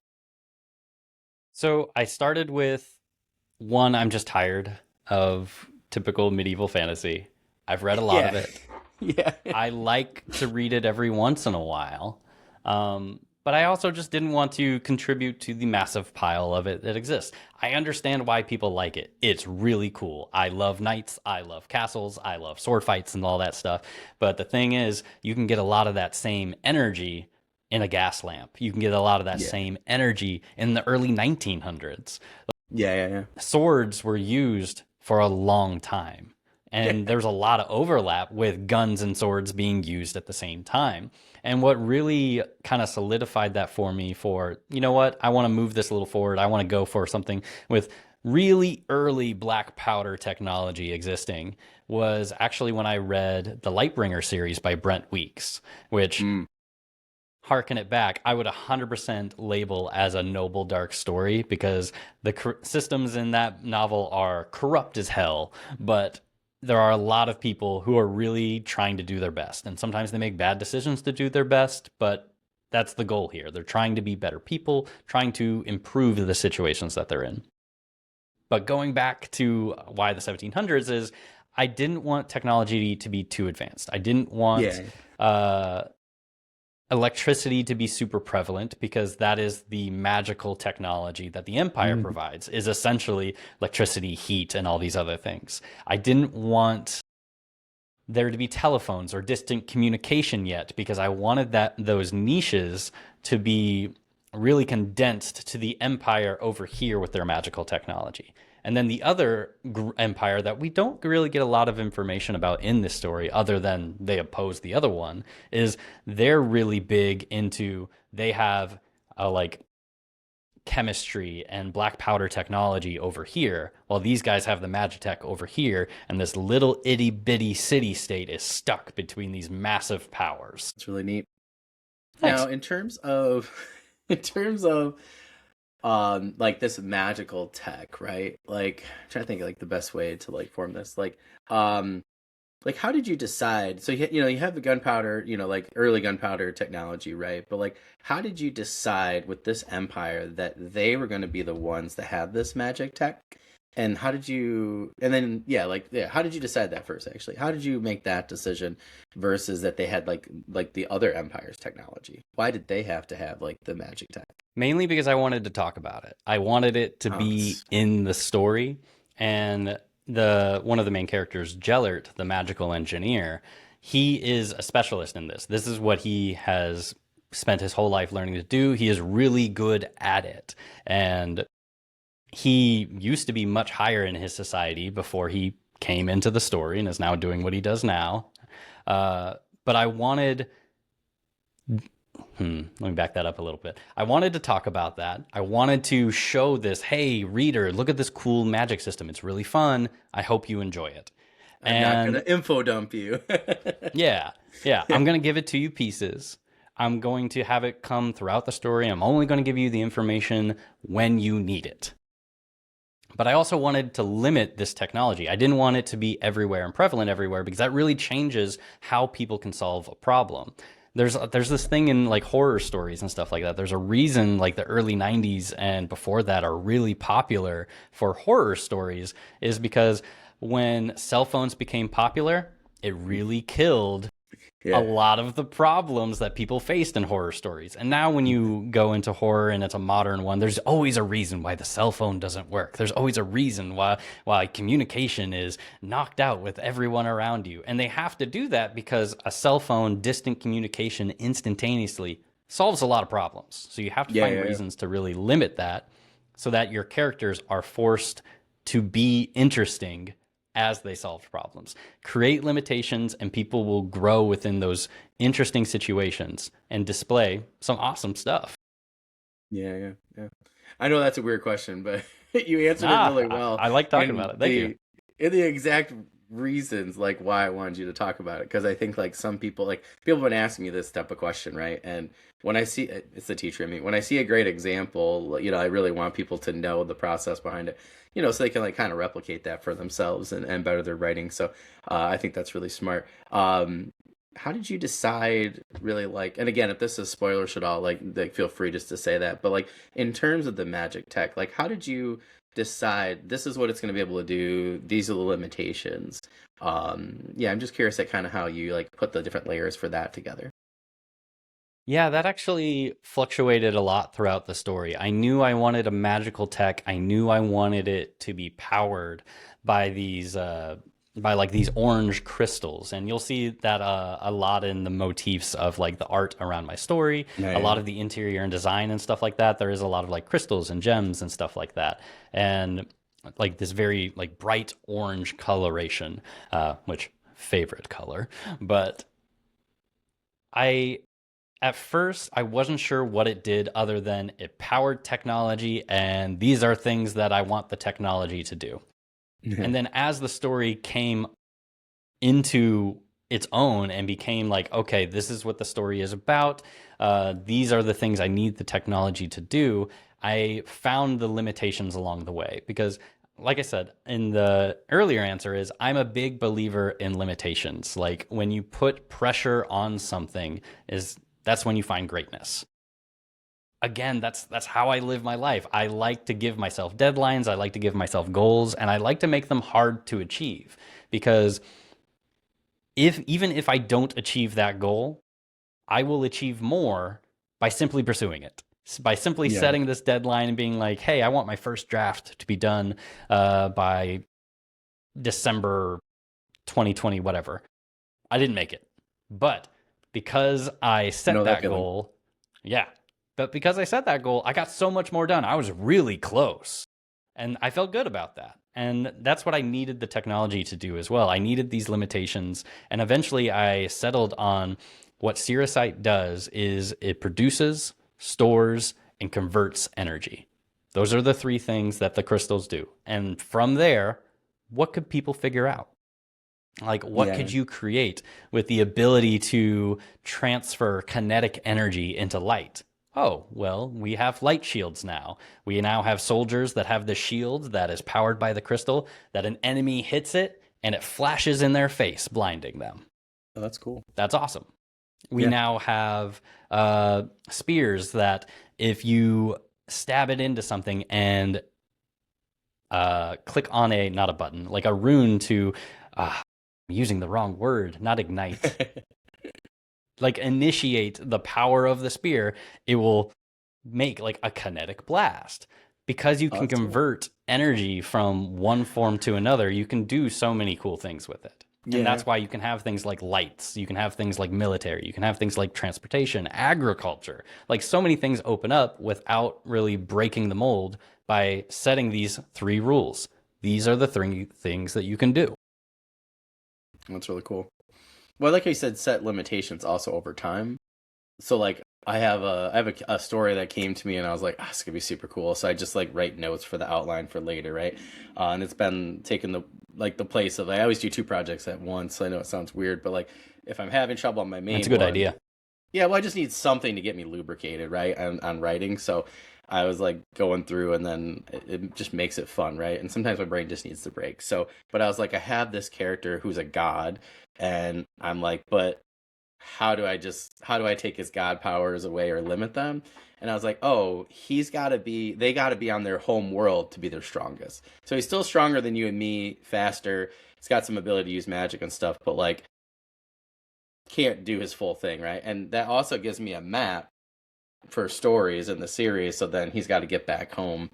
So I started with one, I'm just tired of typical medieval fantasy. I've read a lot of Yeah. it. Yeah. I like to read it every once in a while. But I also just didn't want to contribute to the massive pile of it that exists. I understand why people like it. It's really cool. I love knights, I love castles, I love sword fights and all that stuff. But the thing is, you can get a lot of that same energy in a gas lamp. You can get a lot of that Yeah. same energy in the early 1900s. Yeah. Yeah. Swords were used for a long time. Yeah. And there's a lot of overlap with guns and swords being used at the same time. And what really kind of solidified that for me for, you know what, I want to move this a little forward. I want to go for something with really early black powder technology existing was actually when I read the Lightbringer series by Brent Weeks, which Mm. harken it back, I would 100% label as a noble dark story because the systems in that novel are corrupt as hell, but there are a lot of people who are really trying to do their best. And sometimes they make bad decisions to do their best, but that's the goal here. They're trying to be better people, trying to improve the situations that they're in. But going back to why the 1700s is, I didn't want technology to be too advanced. I didn't want Yeah. uh, electricity to be super prevalent because that is the magical technology that the empire Mm. provides is essentially electricity, heat, and all these other things. I didn't want there to be telephones or distant communication yet because I wanted those niches to be really condensed to the empire over here with their magical technology. And then the other empire that we don't really get a lot of information about in this story, other than they oppose the other one, is they're really big into, they have a like chemistry and black powder technology over here, while these guys have the magitech over here, and this little itty bitty city state is stuck between these massive powers. It's really neat. Now, Thanks. in terms of, in terms of, like this magical tech, right? Like, I'm trying to think like the best way to like form this. Um, like how did you decide? So you have the gunpowder, like early gunpowder technology, right? But like, how did you decide with this empire that they were going to be the ones that had this magic tech? And how did you? And then how did you decide that first? Actually, how did you make that decision versus that they had like the other empires' technology? Why did they have to have like the magic tech? Mainly because I wanted to talk about it. I wanted it to Oh, be in the story, and the one of the main characters, Gellert, the magical engineer, he is a specialist in this. This is what he has spent his whole life learning to do. He is really good at it. And he used to be much higher in his society before he came into the story and is now doing what he does now. But I wanted let me back that up a little bit. I wanted to talk about that. I wanted to show this, hey, reader, look at this cool magic system. It's really fun. I hope you enjoy it. I'm not gonna And info dump you. yeah, yeah, I'm going to give it to you pieces. I'm going to have it come throughout the story. I'm only going to give you the information when you need it. But I also wanted to limit this technology. I didn't want it to be everywhere and prevalent everywhere because that really changes how people can solve a problem. There's this thing in like horror stories and stuff like that. There's a reason like the early 90s and before that are really popular for horror stories is because when cell phones became popular, it really killed a Yeah. lot of the problems that people faced in horror stories. And now when you go into horror and it's a modern one, there's always a reason why the cell phone doesn't work. There's always a reason why communication is knocked out with everyone around you. And they have to do that because a cell phone distant communication instantaneously solves a lot of problems. So you have to Yeah, find yeah, yeah. reasons to really limit that so that your characters are forced to be interesting as they solve problems. Create limitations, and people will grow within those interesting situations and display some awesome stuff. Yeah, yeah, yeah. I know that's a weird question, but you answered it really Ah, well I like talking in about it. Thank you. the in the exact reasons like why I wanted you to talk about it, because I think like some people, like people have been asking me this type of question, right? And when I see it's the teacher in me, when I see a great example, I really want people to know the process behind it, so they can like kind of replicate that for themselves and better their writing. So I think that's really smart. How did you decide really like, and again, if this is spoilers at all, like feel free just to say that, but like in terms of the magic tech, like how did you decide this is what it's going to be able to do, these are the limitations? Yeah, I'm just curious at kind of how you like put the different layers for that together. Yeah, that actually fluctuated a lot throughout the story. I knew I wanted a magical tech. I knew I wanted it to be powered by these orange crystals, and you'll see that a lot in the motifs of like the art around my story. Yeah, A yeah. lot of the interior and design and stuff like that. There is a lot of like crystals and gems and stuff like that, and like this very like bright orange coloration, which favorite color, but I at first, I wasn't sure what it did other than it powered technology, and these are things that I want the technology to do. And then as the story came into its own and became like, okay, this is what the story is about. These are the things I need the technology to do. I found the limitations along the way because, like I said in the earlier answer, is I'm a big believer in limitations. Like when you put pressure on something, is that's when you find greatness. Again, that's how I live my life. I like to give myself deadlines, I like to give myself goals, and I like to make them hard to achieve because if even if I don't achieve that goal, I will achieve more by simply pursuing it. By simply Yeah. setting this deadline and being like, "Hey, I want my first draft to be done by December 2020, whatever." I didn't make it, but because I I set know that that feeling. goal, yeah, but because I set that goal, I got so much more done. I was really close, and I felt good about that. And that's what I needed the technology to do as well. I needed these limitations, and eventually I settled on what Cirrusite does is it produces, stores, and converts energy. Those are the three things that the crystals do. And from there, what could people figure out? Like, what Yeah. could you create with the ability to transfer kinetic energy into light? Oh, well, we have light shields now. We now have soldiers that have the shield that is powered by the crystal, that an enemy hits it and it flashes in their face, blinding them. Oh, that's cool. That's awesome. We Yeah. now have spears that if you stab it into something and click on not a button, like a rune to, I'm using the wrong word, not ignite, like initiate the power of the spear, it will make like a kinetic blast. Because you Oh, can that's cool. convert energy from one form to another, you can do so many cool things with it. And Yeah. that's why you can have things like lights, you can have things like military, you can have things like transportation, agriculture. Like so many things open up without really breaking the mold by setting these three rules. These are the three things that you can do. That's really cool. Well, like I said, set limitations also over time. So like I have a story that came to me and I was like, ah, it's gonna be super cool. So I just like write notes for the outline for later, right? And it's been taking the place of I always do two projects at once. I know it sounds weird, but like if I'm having trouble on my That's a main good one, idea. yeah, well, I just need something to get me lubricated, right? On writing. So I was like going through and then it just makes it fun, right? And sometimes my brain just needs to break. So, but I was like, I have this character who's a god, and I'm like, but how do I take his god powers away or limit them? And I was like, oh, they got to be on their home world to be their strongest. So he's still stronger than you and me, faster. He's got some ability to use magic and stuff, but like can't do his full thing, right? And that also gives me a map for stories in the series. So then he's got to get back home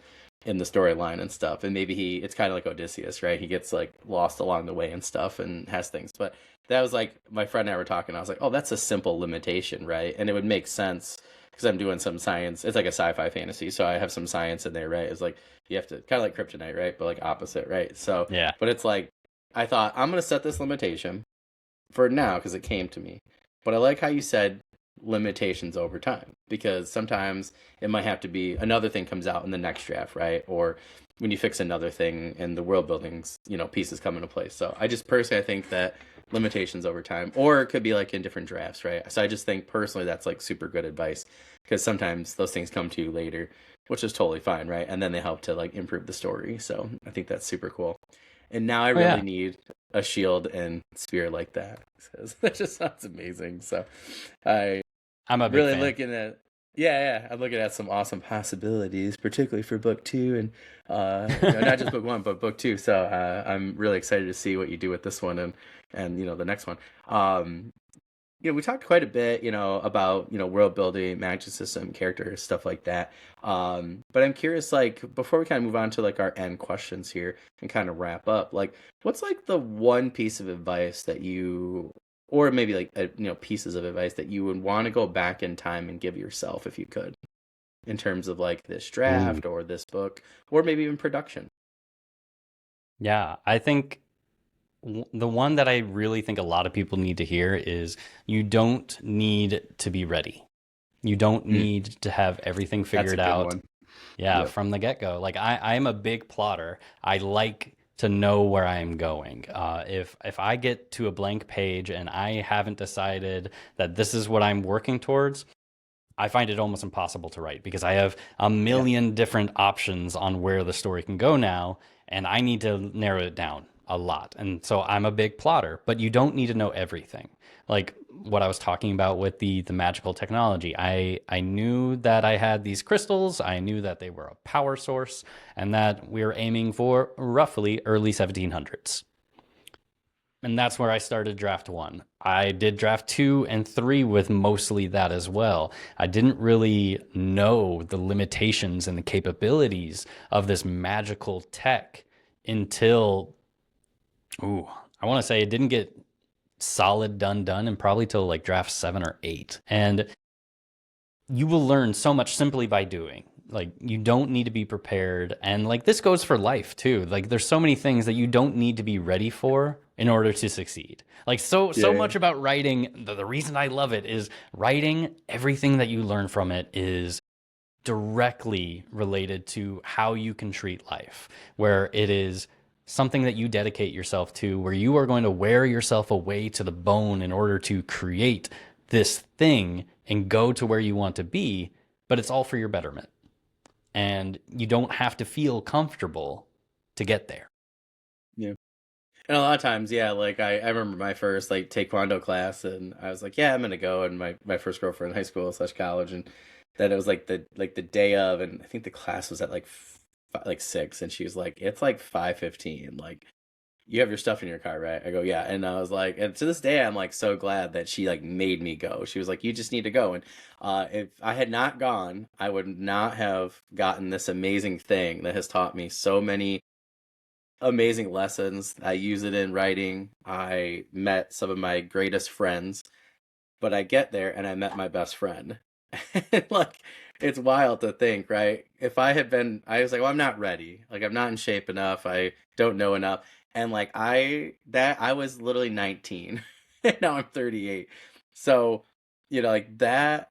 in the storyline and stuff. And maybe it's kind of like Odysseus, right? He gets like lost along the way and stuff and has things. But that was like my friend and I were talking. I was like, oh, that's a simple limitation, right? And it would make sense because I'm doing some science. It's like a sci-fi fantasy, so I have some science in there, right? It's like you have to kind of like kryptonite, right? But like opposite, right? So, Yeah. but it's like I thought I'm gonna set this limitation for now because it came to me. But I like how you said limitations over time because sometimes it might have to be another thing comes out in the next draft, right? Or when you fix another thing and the world buildings, pieces come into place. So I just personally I think that limitations over time, or it could be like in different drafts, right? So I just think personally that's like super good advice because sometimes those things come to you later, which is totally fine, right? And then they help to like improve the story. So I think that's super cool. And now I Oh really yeah, need a shield and spear like that because that just sounds amazing. So I I'm a big really fan. looking at yeah, I'm looking at some awesome possibilities, particularly for book two and not just book one, but book two. So I'm really excited to see what you do with this one and the next one. Um, we talked quite a bit, about world building, magic system, characters, stuff like that. But I'm curious, like before we kind of move on to like our end questions here and kind of wrap up, like what's like the one piece of advice that you, or maybe like pieces of advice that you would want to go back in time and give yourself if you could, in terms of like this Ooh. draft or this book, or maybe even production. Yeah, I think the one that I really think a lot of people need to hear is you don't need to be ready. You don't Mm, need to have everything that's a figured good out. one. Yeah, Yep. from the get-go. Like I'm a big plotter. I like to know where I'm going. If I get to a blank page and I haven't decided that this is what I'm working towards, I find it almost impossible to write because I have a Yeah. million different options on where the story can go now, and I need to narrow it down a lot. And so I'm a big plotter, but you don't need to know everything. Like what I was talking about with the magical technology. I knew that I had these crystals, I knew that they were a power source, and that we were aiming for roughly early 1700s. And that's where I started draft one. I did draft two and three with mostly that as well. I didn't really know the limitations and the capabilities of this magical tech until, ooh, I want to say it didn't get solid done and probably till like draft seven or eight. And you will learn so much simply by doing. Like you don't need to be prepared, and like this goes for life too. Like there's so many things that you don't need to be ready for in order to succeed. Like so Yeah. much about writing, the reason I love it is writing, everything that you learn from it is directly related to how you can treat life, where it is something that you dedicate yourself to, where you are going to wear yourself away to the bone in order to create this thing and go to where you want to be, but it's all for your betterment. And you don't have to feel comfortable to get there. Yeah. And a lot of times, yeah, like I remember my first like taekwondo class and I was like, yeah, I'm gonna go, and my first girlfriend in high school slash college, and then it was like the day of, and I think the class was at like like 6, and she was like, it's like 5:15, like you have your stuff in your car, right? I go, yeah. And I was like, and to this day, I'm like so glad that she like made me go. She was like, you just need to go. And if I had not gone, I would not have gotten this amazing thing that has taught me so many amazing lessons. I use it in writing. I met some of my greatest friends, but I get there and I met my best friend. Like, it's wild to think, right? If I had been, I was like, well, I'm not ready. Like, I'm not in shape enough. I don't know enough. And like, I was literally 19 and now I'm 38. So, like that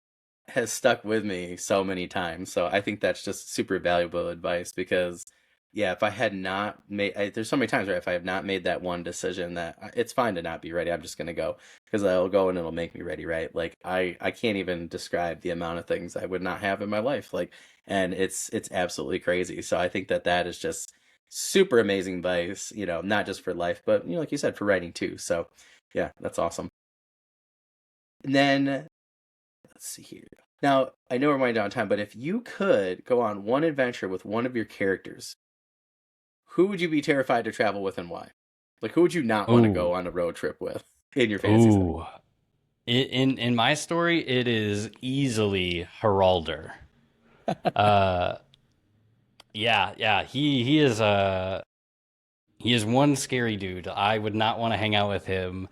has stuck with me so many times. So I think that's just super valuable advice because yeah, if I had not made, there's so many times where if I have not made that one decision that it's fine to not be ready, I'm just gonna go because I'll go and it'll make me ready, right? Like I can't even describe the amount of things I would not have in my life, like, and it's absolutely crazy. So I think that that is just super amazing advice, not just for life, but like you said, for writing too. So yeah, that's awesome. And then let's see here. Now I know we're winding down time, but if you could go on one adventure with one of your characters, who would you be terrified to travel with and why? Like, who would you not want to go Ooh, on a road trip with in your fantasy setting? ooh. In my story, it is easily Heralder. Uh, yeah. He is one scary dude. I would not want to hang out with him.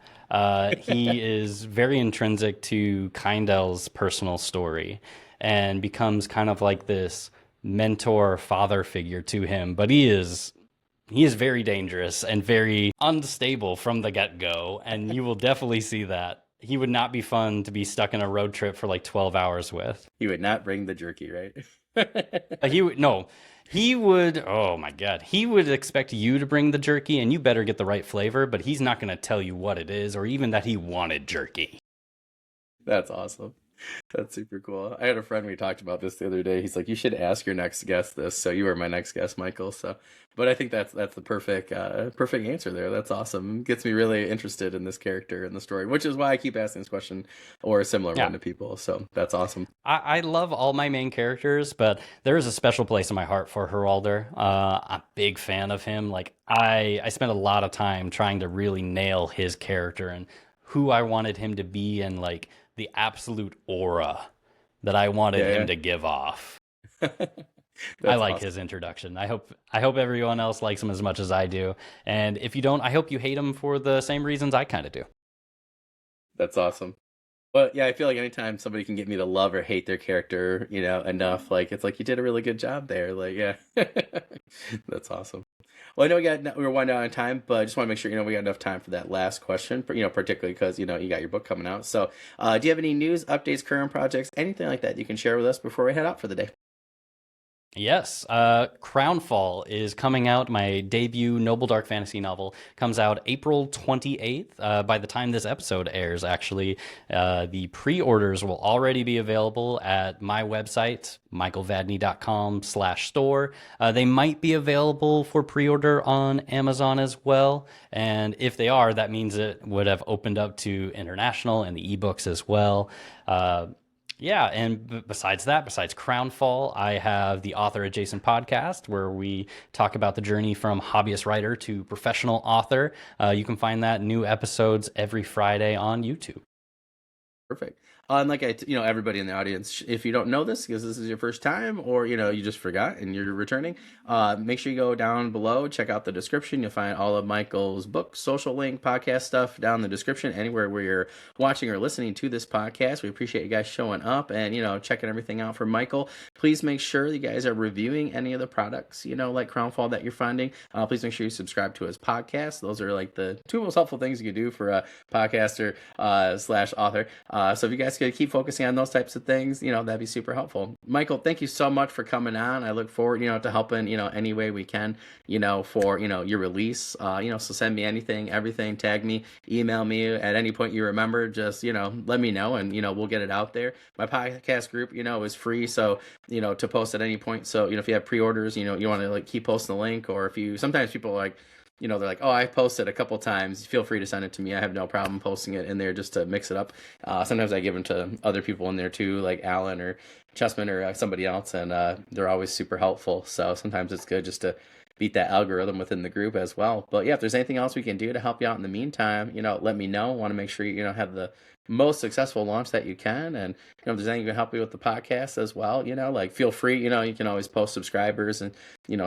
He is very intrinsic to Kindel's personal story and becomes kind of like this mentor father figure to him. But he is very dangerous and very unstable from the get go, and you will definitely see that. He would not be fun to be stuck in a road trip for like 12 hours with. You would not bring the jerky, right? He would no. He would, oh my God, he would expect you to bring the jerky and you better get the right flavor, but he's not going to tell you what it is or even that he wanted jerky. That's awesome. That's super cool. I had a friend, we talked about this the other day. He's like, "You should ask your next guest this." So you are my next guest, Michael. So, but I think that's the perfect answer there. That's awesome. Gets me really interested in this character and the story, which is why I keep asking this question or a similar Yeah. one to people. So that's awesome. I love all my main characters, but there is a special place in my heart for Heralder. I'm a big fan of him. Like I spent a lot of time trying to really nail his character and who I wanted him to be and like the absolute aura that I wanted him Yeah, to give off. yeah. I That's like awesome. his introduction. I hope everyone else likes him as much as I do. And if you don't, I hope you hate him for the same reasons I kind of do. That's awesome. But yeah, I feel like anytime somebody can get me to love or hate their character, enough, like it's like you did a really good job there. Like, yeah, that's awesome. Well, I know we're winding down on time, but I just want to make sure we got enough time for that last question. Particularly because you got your book coming out. So, do you have any news, updates, current projects, anything like that you can share with us before we head out for the day? Yes, Crownfall is coming out. My debut Noble Dark Fantasy novel comes out April 28th. By the time this episode airs, actually, the pre-orders will already be available at my website, michaelvadney.com/store. They might be available for pre-order on Amazon as well. And if they are, that means it would have opened up to international and the ebooks as well. Yeah, and besides that, besides Crownfall, I have the author adjacent podcast where we talk about the journey from hobbyist writer to professional author. You can find that new episodes every Friday on YouTube. Perfect. And like everybody in the audience, if you don't know this because this is your first time, or you just forgot and you're returning, make sure you go down below, check out the description. You'll find all of Michael's books, social link, podcast stuff down in the description. Anywhere where you're watching or listening to this podcast, we appreciate you guys showing up and checking everything out for Michael. Please make sure you guys are reviewing any of the products, like Crownfall that you're finding. Please make sure you subscribe to his podcast. Those are like the two most helpful things you can do for a podcaster slash author. So if you guys could keep focusing on those types of things, that'd be super helpful. Michael, thank you so much for coming on. I look forward, to helping, any way we can, for, your release. So send me anything, everything, tag me, email me at any point you remember, just, let me know and, we'll get it out there. My podcast group, is free. So, to post at any point. So, if you have pre-orders, you want to like keep posting the link, or sometimes people are like, they're like, oh, I posted a couple times. Feel free to send it to me. I have no problem posting it in there just to mix it up. Sometimes I give them to other people in there too, like Alan or Chessman or somebody else, and they're always super helpful. So sometimes it's good just to beat that algorithm within the group as well. But yeah, if there's anything else we can do to help you out in the meantime, let me know. Want to make sure you have the most successful launch that you can, and if there's anything to help you with the podcast as well, like feel free. You can always post subscribers and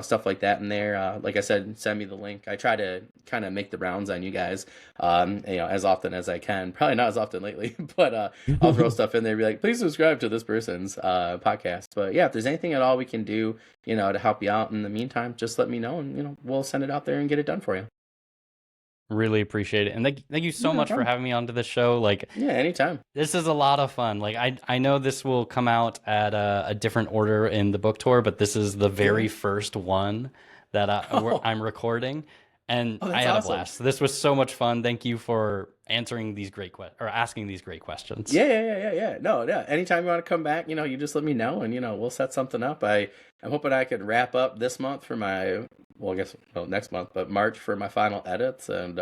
stuff like that in there. Like I said, send me the link. I try to kind of make the rounds on you guys, as often as I can. Probably not as often lately, but I'll throw stuff in there, be like, please subscribe to this person's podcast. But yeah, if there's anything at all we can do, to help you out in the meantime, just let me know, and we'll send it out there and get it done for you. Really appreciate it. And thank you so Yeah, no much for problem. having me onto the show. Like, Yeah, anytime. this is a lot of fun. Like, I know this will come out at a different order in the book tour, but this is the very Yeah. first one that Oh, I'm recording, and oh, I that's had a awesome. blast. This was so much fun. Thank you for answering these great or asking these great questions. Yeah. No, yeah. Anytime you want to come back, you just let me know, and we'll set something up. I'm hoping I could wrap up this month for my, well, I guess, well, next month, but March for my final edits, and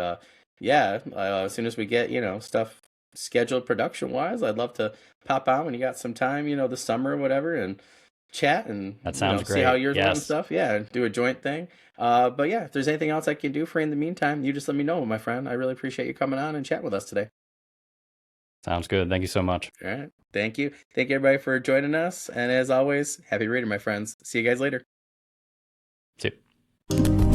yeah, as soon as we get stuff scheduled production wise, I'd love to pop on when you got some time, this summer or whatever, and chat and That sounds see how great. yours went and Yes, stuff. Yeah, do a joint thing. But yeah, if there's anything else I can do for you in the meantime, you just let me know, my friend. I really appreciate you coming on and chatting with us today. sounds good. Thank you so much. All right. Thank you. Thank you, everybody, for joining us. And as always, happy reading, my friends. See you guys later. See you.